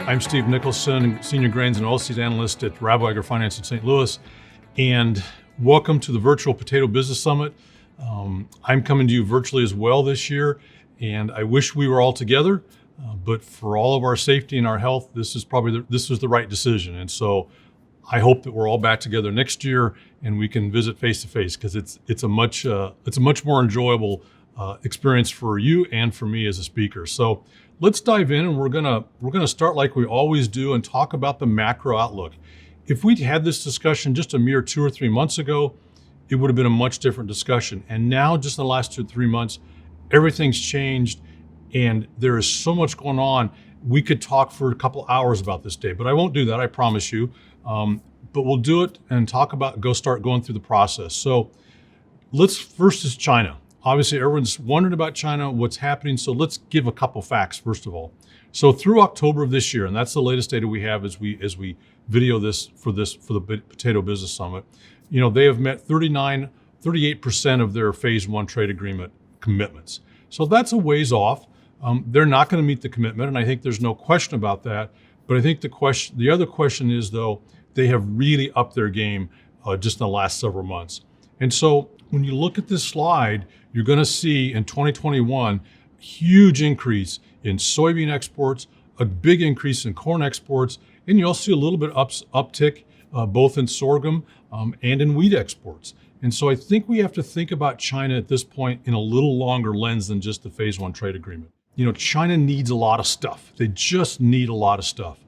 I'm Steve Nicholson, Senior Grains and Oilseed Analyst at Rabobank Finance in St. Louis, and welcome to the virtual Potato Business Summit. I'm coming to you virtually as well this year, and I wish we were all together, but for all of our safety and our health, this was the right decision. And so I hope that we're all back together next year and we can visit face to face, because it's a much more enjoyable experience for you and for me as a speaker. So let's dive in, and we're gonna start like we always do and talk about the macro outlook. If we'd had this discussion just a mere 2 or 3 months ago, it would have been a much different discussion. And now, just in the last 2 or 3 months, everything's changed, and there is so much going on. We could talk for a couple hours about this day, but I won't do that, I promise you. But we'll do it and start going through the process. So first is China. Obviously, everyone's wondering about China, what's happening. So let's give a couple facts, first of all. So through October of this year, and that's the latest data we have as we video this for the Potato Business Summit, they have met 38% of their phase one trade agreement commitments. So that's a ways off. They're not going to meet the commitment, and I think there's no question about that. But I think the other question is, though, they have really upped their game just in the last several months. And so when you look at this slide, you're going to see in 2021 a huge increase in soybean exports, a big increase in corn exports, and you'll see a little bit uptick both in sorghum and in wheat exports. And so I think we have to think about China at this point in a little longer lens than just the phase one trade agreement. China needs a lot of stuff. They just need a lot of stuff.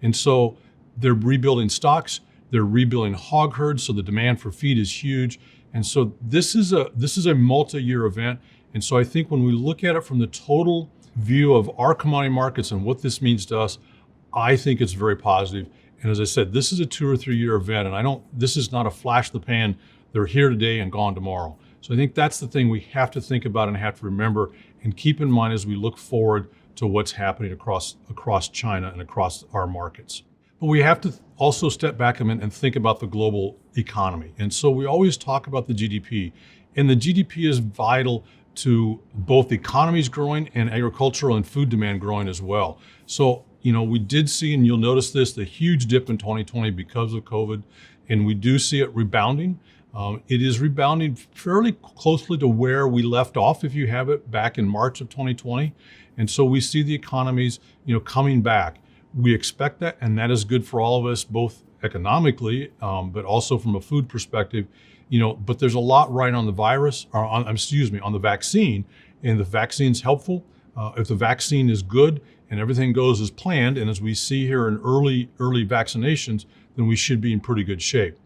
And so they're rebuilding stocks, they're rebuilding hog herds, so the demand for feed is huge. And so this is a multi-year event. And so I think when we look at it from the total view of our commodity markets and what this means to us, I think it's very positive. And as I said, this is a 2 or 3 year event, and this is not a flash in the pan. They're here today and gone tomorrow. So I think that's the thing we have to think about and have to remember and keep in mind as we look forward to what's happening across China and across our markets. But we have to also step back a minute and think about the global economy. And so we always talk about the GDP, and the GDP is vital to both the economies growing and agricultural and food demand growing as well. So, we did see, and you'll notice this, the huge dip in 2020 because of COVID, and we do see it rebounding. It is rebounding fairly closely to where we left off, if you have it, back in March of 2020. And so we see the economies, coming back. We expect that, and that is good for all of us, both economically, but also from a food perspective. But there's a lot right on the on the vaccine, and the vaccine's helpful. If the vaccine is good and everything goes as planned, and as we see here in early vaccinations, then we should be in pretty good shape.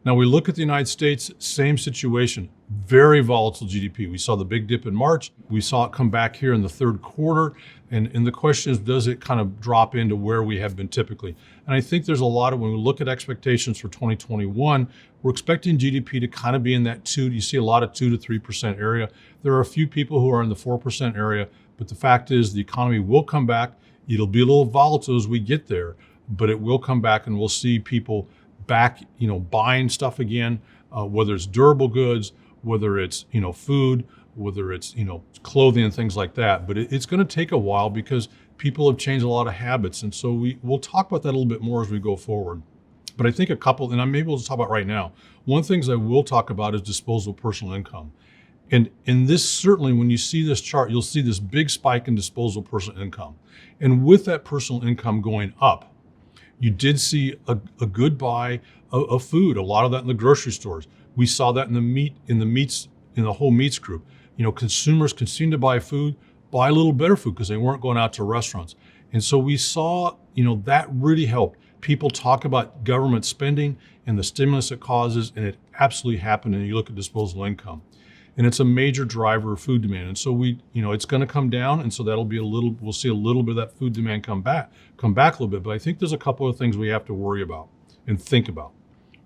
Now we look at the United States, same situation, very volatile GDP. We saw the big dip in March. We saw it come back here in the third quarter. And the question is, does it kind of drop into where we have been typically? And I think there's when we look at expectations for 2021, we're expecting GDP to kind of be in that you see a lot of 2 to 3% area. There are a few people who are in the 4% area, but the fact is the economy will come back. It'll be a little volatile as we get there, but it will come back, and we'll see people back, buying stuff again, whether it's durable goods, whether it's, food, whether it's, clothing and things like that. But it's going to take a while because people have changed a lot of habits. And so we'll talk about that a little bit more as we go forward. But I think and I'm able to talk about right now, one of the things I will talk about is disposable personal income. And in this, certainly when you see this chart, you'll see this big spike in disposable personal income. And with that personal income going up, you did see a good buy of food, a lot of that in the grocery stores. We saw that in the whole meats group. Consumers continue to buy a little better food because they weren't going out to restaurants. And so we saw, that really helped. People talk about government spending and the stimulus it causes, and it absolutely happened. And you look at disposable income, and it's a major driver of food demand. And so it's going to come down, and so we'll see a little bit of that food demand come back a little bit. But I think there's a couple of things we have to worry about and think about.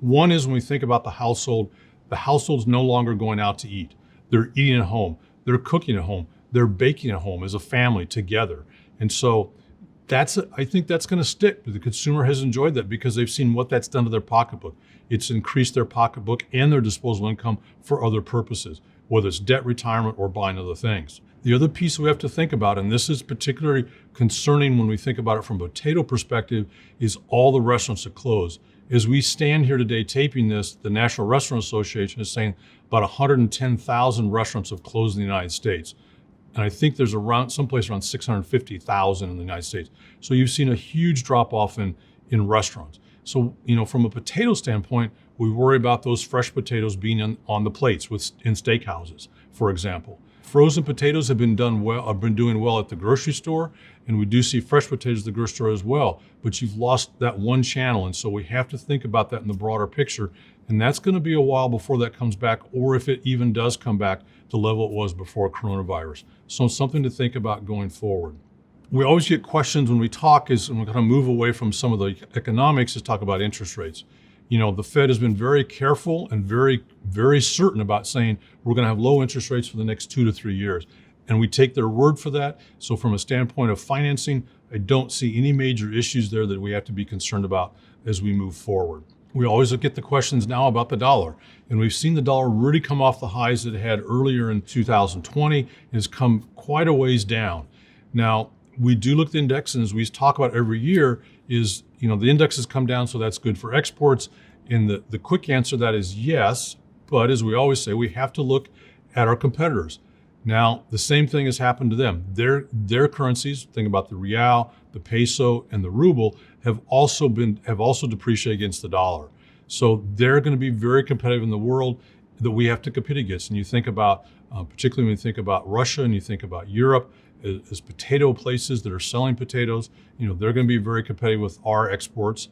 One is when we think about the household's no longer going out to eat. They're eating at home. They're cooking at home. They're baking at home as a family together. And so I think that's going to stick. The consumer has enjoyed that because they've seen what that's done to their pocketbook. It's increased their pocketbook and their disposable income for other purposes, whether it's debt retirement or buying other things. The other piece we have to think about, and this is particularly concerning when we think about it from a potato perspective, is all the restaurants that close. As we stand here today taping this, the National Restaurant Association is saying about 110,000 restaurants have closed in the United States. And I think there's someplace around 650,000 in the United States. So you've seen a huge drop off in restaurants. So, from a potato standpoint, we worry about those fresh potatoes being on the plates in steakhouses, for example. Frozen potatoes have been doing well at the grocery store, and we do see fresh potatoes at the grocery store as well. But you've lost that one channel, and so we have to think about that in the broader picture. And that's going to be a while before that comes back, or if it even does come back to the level it was before coronavirus. So it's something to think about going forward. We always get questions when we talk, and we're going to move away from some of the economics to talk about interest rates. The Fed has been very careful and very, very certain about saying we're going to have low interest rates for the next 2 to 3 years. And we take their word for that. So from a standpoint of financing, I don't see any major issues there that we have to be concerned about as we move forward. We always get the questions now about the dollar. And we've seen the dollar really come off the highs that it had earlier in 2020 and has come quite a ways down. Now, we do look at the index, and as we talk about every year, is the index has come down, so that's good for exports. And the quick answer to that is yes, but as we always say, we have to look at our competitors. Now, the same thing has happened to them. Their currencies, think about the real, the peso, and the ruble, have also depreciated against the dollar. So they're going to be very competitive in the world that we have to compete against. And you think about, particularly when you think about Russia and you think about Europe, as potato places that are selling potatoes, they're going to be very competitive with our exports.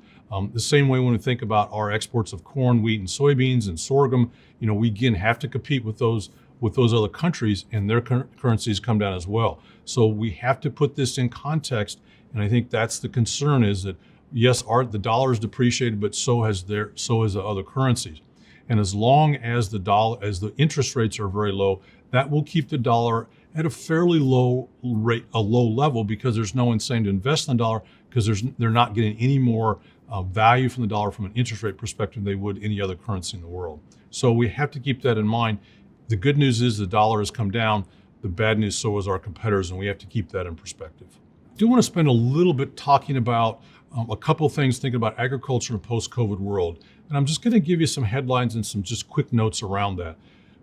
The same way when we think about our exports of corn, wheat, and soybeans and sorghum, we again have to compete with those other countries, and their currencies come down as well. So we have to put this in context, and I think that's the concern, is that yes, the dollar is depreciated, but so has the other currencies. And as long as the interest rates are very low, that will keep the dollar at a fairly low rate, a low level, because there's no incentive to invest in the dollar, because they're not getting any more value from the dollar from an interest rate perspective than they would any other currency in the world. So we have to keep that in mind. The good news is the dollar has come down. The bad news, so is our competitors, and we have to keep that in perspective. I do want to spend a little bit talking about a couple of things, thinking about agriculture in a post-COVID world. And I'm just going to give you some headlines and some just quick notes around that.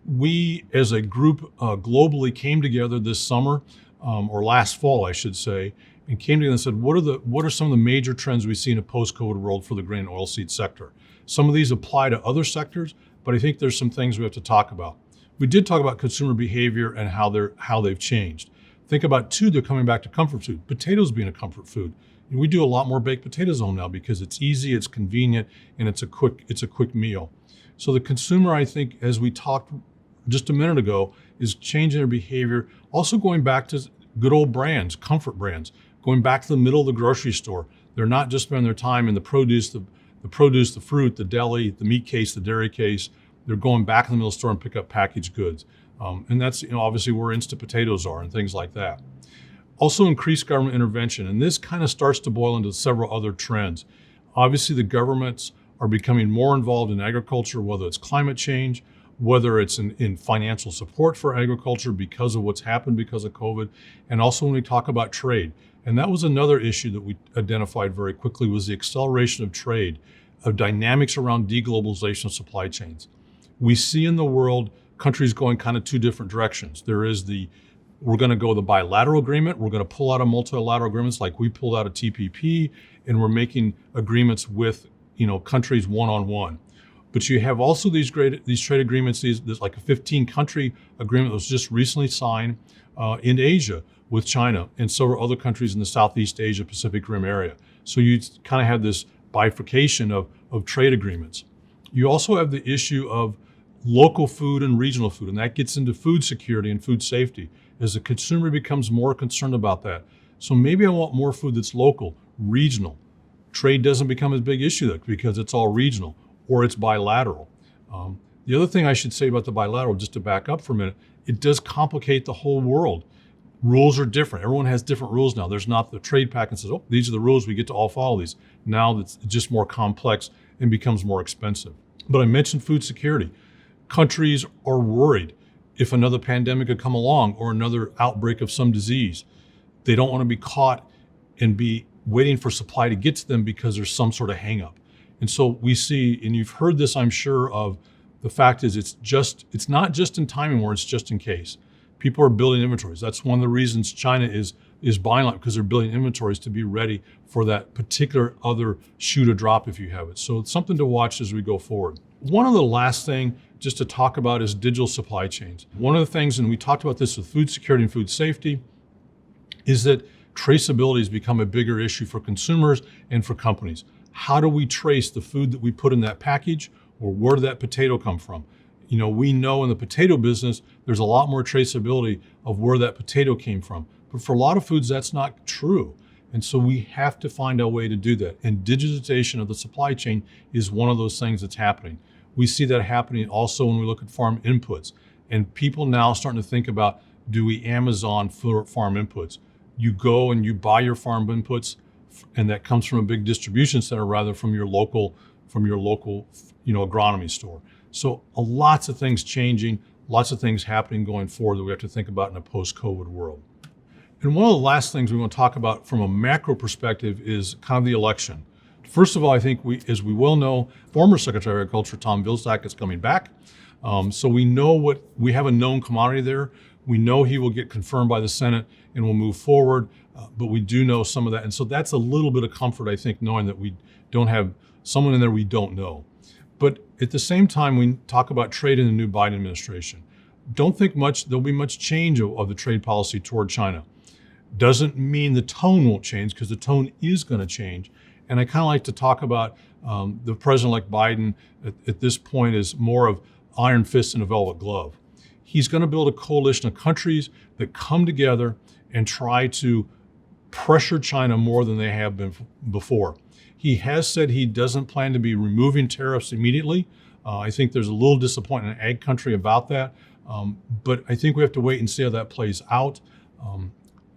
We, as a group globally, came together this summer, or last fall, I should say, and came together and said, what are some of the major trends we see in a post-COVID world for the grain and oilseed sector? Some of these apply to other sectors, but I think there's some things we have to talk about. We did talk about consumer behavior and how they've changed. Think about, too, they're coming back to comfort food. Potatoes being a comfort food. And we do a lot more baked potatoes home now because it's easy, it's convenient, and it's a quick meal. So the consumer, I think, as we talked just a minute ago, is changing their behavior. Also going back to good old brands, comfort brands, going back to the middle of the grocery store. They're not just spending their time in the produce, the fruit, the deli, the meat case, the dairy case. They're going back in the middle of the store and pick up packaged goods. And that's obviously where instant potatoes are and things like that. Also increased government intervention. And this kind of starts to boil into several other trends. Obviously, the governments are becoming more involved in agriculture, whether it's climate change, whether it's in financial support for agriculture because of what's happened because of COVID, and also when we talk about trade. And that was another issue that we identified very quickly, was the acceleration of trade, of dynamics around deglobalization of supply chains. We see in the world countries going kind of two different directions. There is we're going to go the bilateral agreement. We're going to pull out of multilateral agreements like we pulled out of TPP, and we're making agreements with countries one-on-one. But you have also these trade agreements. There's like a 15-country agreement that was just recently signed in Asia with China and several other countries in the Southeast Asia Pacific Rim area. So you kind of have this bifurcation of trade agreements. You also have the issue of local food and regional food, and that gets into food security and food safety as the consumer becomes more concerned about that. So maybe I want more food that's local, regional. Trade doesn't become a big issue because it's all regional, or it's bilateral. The other thing I should say about the bilateral, just to back up for a minute, it does complicate the whole world. Rules are different. Everyone has different rules now. There's not the trade pact and says, oh, these are the rules, we get to all follow these. Now it's just more complex and becomes more expensive. But I mentioned food security. Countries are worried. if another pandemic could come along or another outbreak of some disease. They don't want to be caught and be waiting for supply to get to them because there's some sort of hangup. And so we see, and you've heard this, I'm sure, of the fact is it's not just in time anymore, it's just in case. People are building inventories. That's one of the reasons China is buying a lot, because they're building inventories to be ready for that particular other shoe to drop if you have it. So it's something to watch as we go forward. One of the last thing just to talk about is digital supply chains. One of the things, and we talked about this with food security and food safety, is that traceability has become a bigger issue for consumers and for companies. How do we trace the food that we put in that package, or where did that potato come from? You know, we know in the potato business, there's a lot more traceability of where that potato came from. But for a lot of foods, that's not true. And so we have to find a way to do that. And digitization of the supply chain is one of those things that's happening. We see that happening also when we look at farm inputs. And people now starting to think about, do we Amazon for farm inputs? You go and you buy your farm inputs, and that comes from a big distribution center rather from your local, agronomy store. So lots of things changing, lots of things happening going forward that we have to think about in a post-COVID world. And one of the last things we want to talk about from a macro perspective is kind of the election. First of all, I think as we well know, former Secretary of Agriculture Tom Vilsack is coming back. So we know we have a known commodity there. We know he will get confirmed by the Senate and will move forward, but we do know some of that. And so that's a little bit of comfort, I think, knowing that we don't have someone in there we don't know. But at the same time, we talk about trade in the new Biden administration. Don't think there'll be much change of the trade policy toward China. Doesn't mean the tone won't change, because the tone is going to change. And I kind of like to talk about the president-elect Biden at this point is more of iron fist and a velvet glove. He's going to build a coalition of countries that come together and try to pressure China more than they have been before. He has said he doesn't plan to be removing tariffs immediately. I think there's a little disappointment in ag country about that, but I think we have to wait and see how that plays out.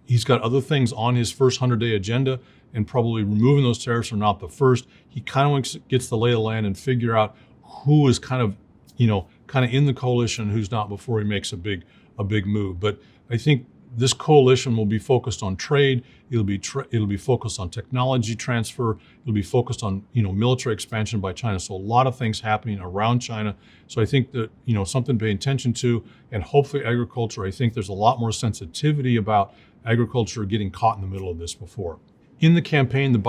He's got other things on his first 100-day agenda, and probably removing those tariffs are not the first. He kind of gets the lay of the land and figure out who is kind of in the coalition and who's not before he makes a big move. But I think this coalition will be focused on trade. It'll be focused on technology transfer. It'll be focused on military expansion by China. So a lot of things happening around China. So I think that something to pay attention to, and hopefully agriculture. I think there's a lot more sensitivity about agriculture getting caught in the middle of this before. In the campaign, the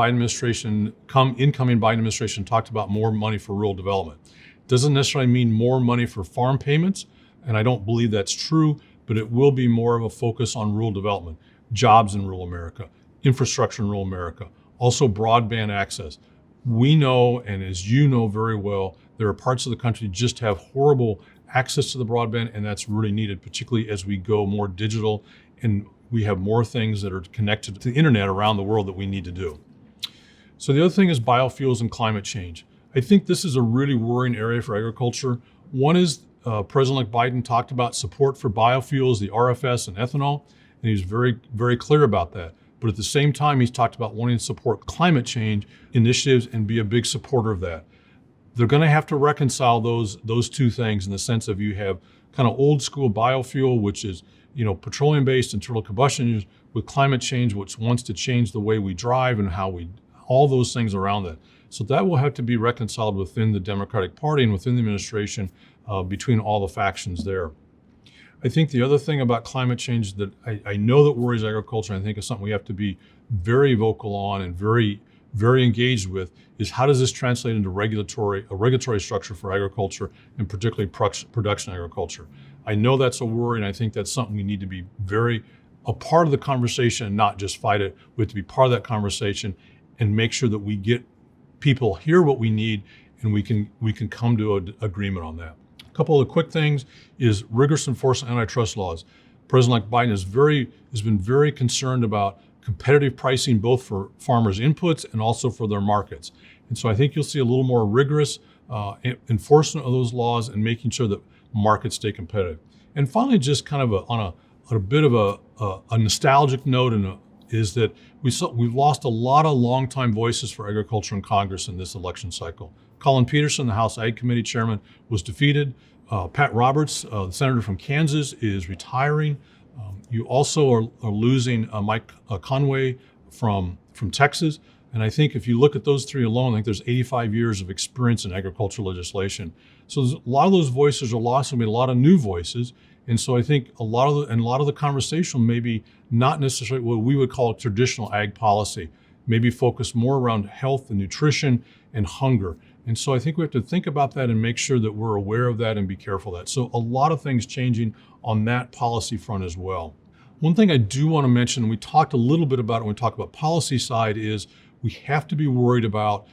incoming Biden administration talked about more money for rural development. Doesn't necessarily mean more money for farm payments, and I don't believe that's true, but it will be more of a focus on rural development, jobs in rural America, infrastructure in rural America, also broadband access. We know, and as you know very well, there are parts of the country just have horrible access to the broadband, and that's really needed, particularly as we go more digital and we have more things that are connected to the internet around the world that we need to do. So the other thing is biofuels and climate change. I think this is a really worrying area for agriculture. One is President-elect Biden talked about support for biofuels, the RFS and ethanol, and he's very, very clear about that. But at the same time, he's talked about wanting to support climate change initiatives and be a big supporter of that. They're going to have to reconcile those two things in the sense of you have kind of old school biofuel, which is petroleum-based internal combustion, with climate change, which wants to change the way we drive and all those things around that. So that will have to be reconciled within the Democratic Party and within the administration between all the factions there. I think the other thing about climate change that I know that worries agriculture, and I think is something we have to be very vocal on and very, very engaged with, is how does this translate into a regulatory structure for agriculture, and particularly production agriculture. I know that's a worry, and I think that's something we need to be a part of the conversation and not just fight it. We have to be part of that conversation and make sure that we get people hear what we need, and we can come to an agreement on that. A couple of quick things is rigorous enforcement of antitrust laws. President-elect Biden has been very concerned about competitive pricing, both for farmers' inputs and also for their markets. And so I think you'll see a little more rigorous enforcement of those laws and making sure that markets stay competitive. And finally, just kind of on a bit of a nostalgic note, is that we've lost a lot of longtime voices for agriculture in Congress in this election cycle. Colin Peterson, the House Ag Committee chairman, was defeated. Pat Roberts, the senator from Kansas, is retiring. You also are losing Mike Conway from Texas. And I think if you look at those three alone, I think there's 85 years of experience in agricultural legislation. So a lot of those voices are lost. There'll be a lot of new voices. And so I think a lot of the conversation may be not necessarily what we would call traditional ag policy, maybe focus more around health and nutrition and hunger. And so I think we have to think about that and make sure that we're aware of that and be careful of that. So a lot of things changing on that policy front as well. One thing I do want to mention, and we talked a little bit about it when we talk about policy side, is we have to be worried about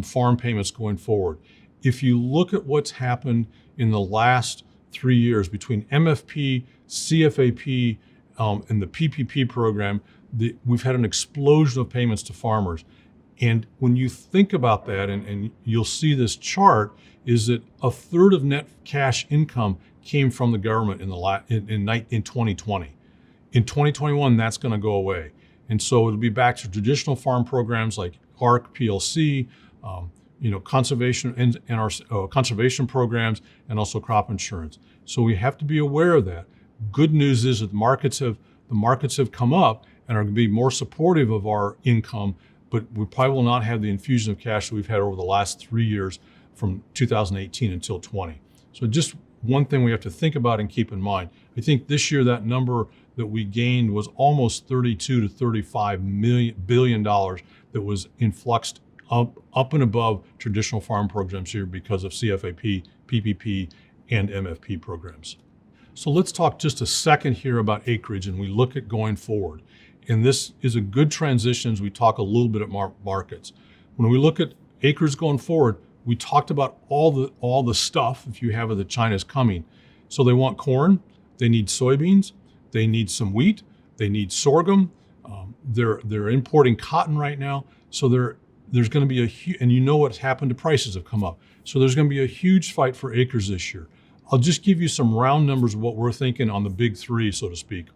farm payments going forward. If you look at what's happened in the last 3 years between MFP, CFAP, and the PPP program, we've had an explosion of payments to farmers. And when you think about that, and you'll see this chart, is that a third of net cash income came from the government in 2020. In 2021, that's going to go away. And so it'll be back to traditional farm programs like ARC, PLC, conservation and our conservation programs, and also crop insurance. So we have to be aware of that. Good news is that the markets have come up and are going to be more supportive of our income, but we probably will not have the infusion of cash that we've had over the last 3 years from 2018 until 20. So just one thing we have to think about and keep in mind. I think this year that number that we gained was almost $32 to $35 billion that was influxed up and above traditional farm programs here because of CFAP, PPP, and MFP programs. So let's talk just a second here about acreage, and we look at going forward. And this is a good transition as we talk a little bit about markets. When we look at acres going forward, we talked about all the stuff, if you have it, that China's coming. So they want corn, they need soybeans, they need some wheat, they need sorghum. They're importing cotton right now. So there's going to be and you know what's happened to prices have come up. So there's going to be a huge fight for acres this year. I'll just give you some round numbers of what we're thinking on the big three, so to speak,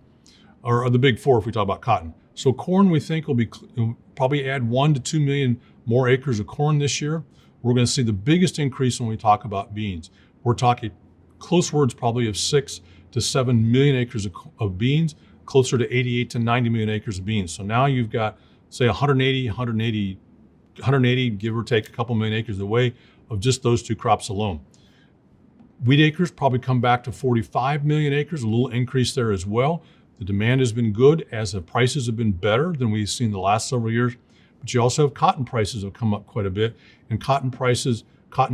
or the big four if we talk about cotton. So corn, we think will probably add 1 to 2 million more acres of corn this year. We're going to see the biggest increase when we talk about beans. We're talking close words probably of 6 to 7 million acres of beans, closer to 88 to 90 million acres of beans. So now you've got, say, 180, give or take a couple million acres away of just those two crops alone. Wheat acres probably come back to 45 million acres, a little increase there as well. The demand has been good as the prices have been better than we've seen the last several years. But you also have cotton prices have come up quite a bit. And cotton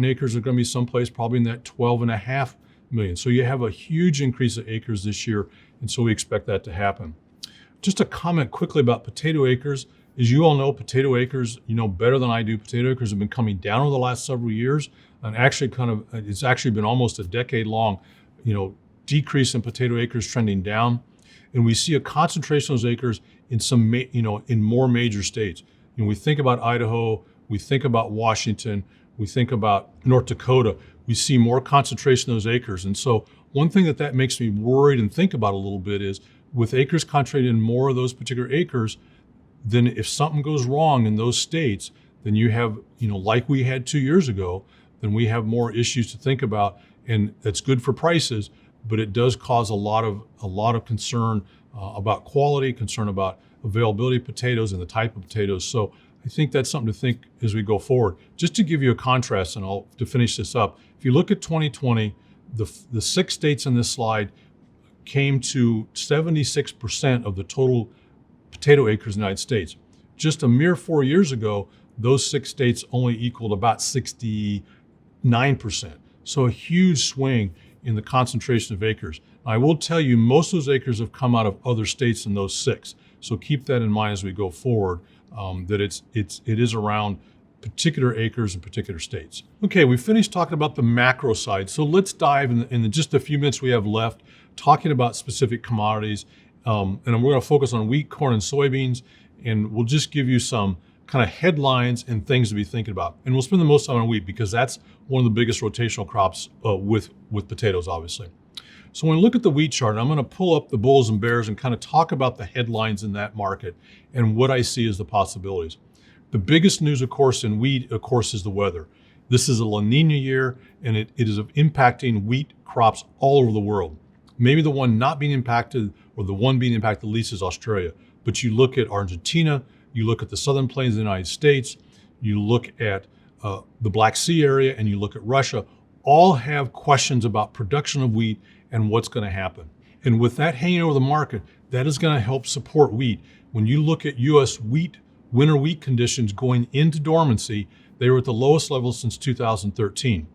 acres are going to be someplace probably in that 12.5 million. So you have a huge increase of acres this year. And so we expect that to happen. Just a comment quickly about potato acres. As you all know, potato acres, you know better than I do, potato acres have been coming down over the last several years. And actually it's actually been almost a decade long, decrease in potato acres trending down. And we see a concentration of those acres in in more major states. We think about Idaho, we think about Washington, we think about North Dakota. We see more concentration of those acres. And so one thing that makes me worried and think about a little bit is with acres concentrated in more of those particular acres, then if something goes wrong in those states, then you have, like we had 2 years ago, then we have more issues to think about. And that's good for prices, but it does cause a lot of concern about quality, concern about availability of potatoes and the type of potatoes. So I think that's something to think as we go forward. Just to give you a contrast, and to finish this up, if you look at 2020, the 6 states in this slide came to 76% of the total potato acres in the United States. Just a mere 4 years ago, those 6 states only equaled about 69%. So a huge swing in the concentration of acres. I will tell you, most of those acres have come out of other states than those 6. So keep that in mind as we go forward, that it is around particular acres in particular states. Okay, we finished talking about the macro side. So let's dive in just a few minutes we have left, talking about specific commodities. And we're going to focus on wheat, corn, and soybeans. And we'll just give you some kind of headlines and things to be thinking about. And we'll spend the most time on wheat because that's one of the biggest rotational crops with potatoes, obviously. So when we look at the wheat chart, I'm going to pull up the bulls and bears and kind of talk about the headlines in that market and what I see as the possibilities. The biggest news, of course, in wheat, of course, is the weather. This is a La Nina year, and it is impacting wheat crops all over the world. Maybe the one not being impacted, or the one being impacted the least, is Australia. But you look at Argentina, you look at the southern plains of the United States, you look at the Black Sea area, and you look at Russia, all have questions about production of wheat and what's going to happen. And with that hanging over the market, that is going to help support wheat. When you look at U.S. wheat, winter wheat conditions going into dormancy, they were at the lowest level since 2013.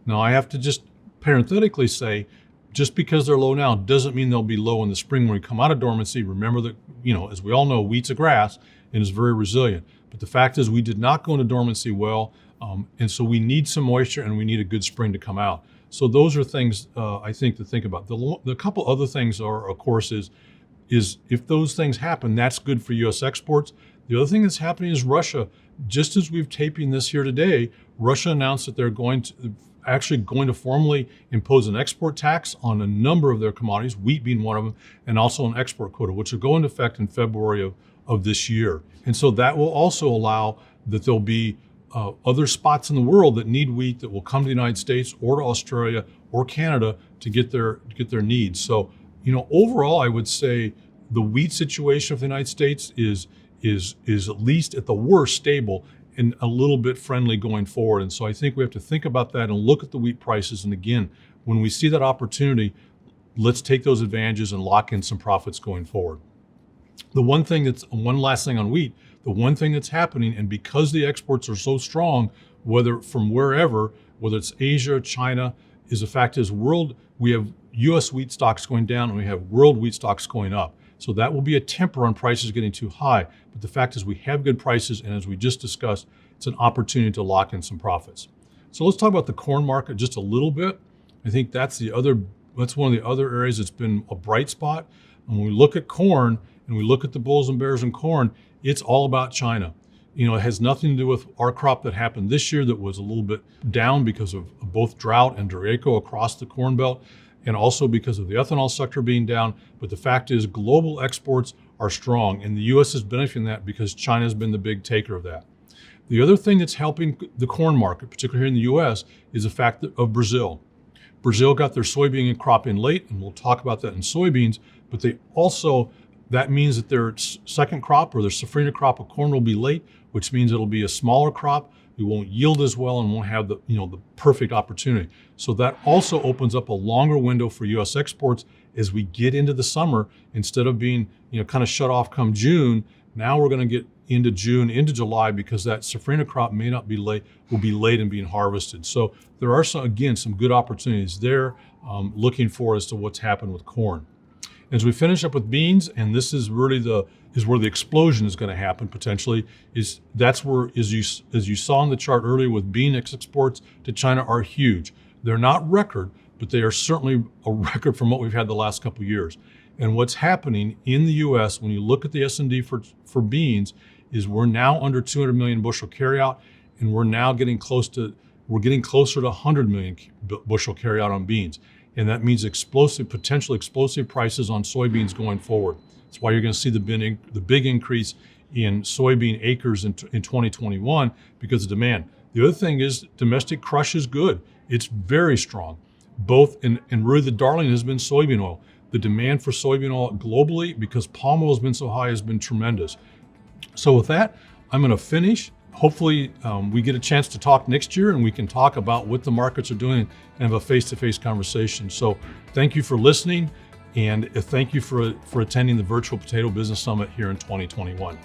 Now, I have to just parenthetically say, just because they're low now doesn't mean they'll be low in the spring when we come out of dormancy. Remember that, as we all know, wheat's a grass and is very resilient. But the fact is we did not go into dormancy well, and so we need some moisture and we need a good spring to come out. So those are things I think to think about. The couple other things are, of course, is if those things happen, that's good for U.S. exports. The other thing that's happening is Russia. Just as we've taping this here today, Russia announced that they're going to formally impose an export tax on a number of their commodities, wheat being one of them, and also an export quota, which will go into effect in February of this year. And so that will also allow that there'll be other spots in the world that need wheat that will come to the United States or to Australia or Canada to get their needs. So, overall, I would say the wheat situation of the United States is at least at the worst stable and a little bit friendly going forward. And so I think we have to think about that and look at the wheat prices. And again, when we see that opportunity, let's take those advantages and lock in some profits going forward. One last thing on wheat, the one thing that's happening, and because the exports are so strong, whether from wherever, whether it's Asia, China, is the fact is we have U.S. wheat stocks going down and we have world wheat stocks going up. So that will be a temper on prices getting too high. But the fact is we have good prices, and as we just discussed, it's an opportunity to lock in some profits. So let's talk about the corn market just a little bit. I think that's one of the other areas that's been a bright spot. And when we look at corn and we look at the bulls and bears in corn, it's all about China. It has nothing to do with our crop that happened this year that was a little bit down because of both drought and derecho across the Corn Belt, and also because of the ethanol sector being down. But the fact is global exports are strong, and the U.S. is benefiting that because China has been the big taker of that. The other thing that's helping the corn market, particularly here in the U.S., is the fact of Brazil. Brazil got their soybean crop in late, and we'll talk about that in soybeans, but that means that their second crop or their safrinha crop of corn will be late, which means it'll be a smaller crop. It won't yield as well and won't have the perfect opportunity. So that also opens up a longer window for U.S. exports as we get into the summer. Instead of being kind of shut off come June, now we're going to get into June, into July, because that safrinha crop will be late in being harvested. So there are some good opportunities there. Looking forward as to what's happened with corn. As we finish up with beans, and this is really where the explosion is going to happen potentially, that's where, as you saw in the chart earlier with bean exports to China are huge. They're not record, but they are certainly a record from what we've had the last couple of years. And what's happening in the U.S. when you look at the S&D for beans is we're now under 200 million bushel carryout, and we're now getting closer to 100 million bushel carryout on beans. And that means potential explosive prices on soybeans going forward. That's why you're going to see the big increase in soybean acres in 2021 because of demand. The other thing is domestic crush is good. It's very strong. And really the darling has been soybean oil. The demand for soybean oil globally, because palm oil has been so high, has been tremendous. So with that, I'm going to finish. Hopefully we get a chance to talk next year and we can talk about what the markets are doing and have a face-to-face conversation. So thank you for listening, and thank you for attending the Virtual Potato Business Summit here in 2021.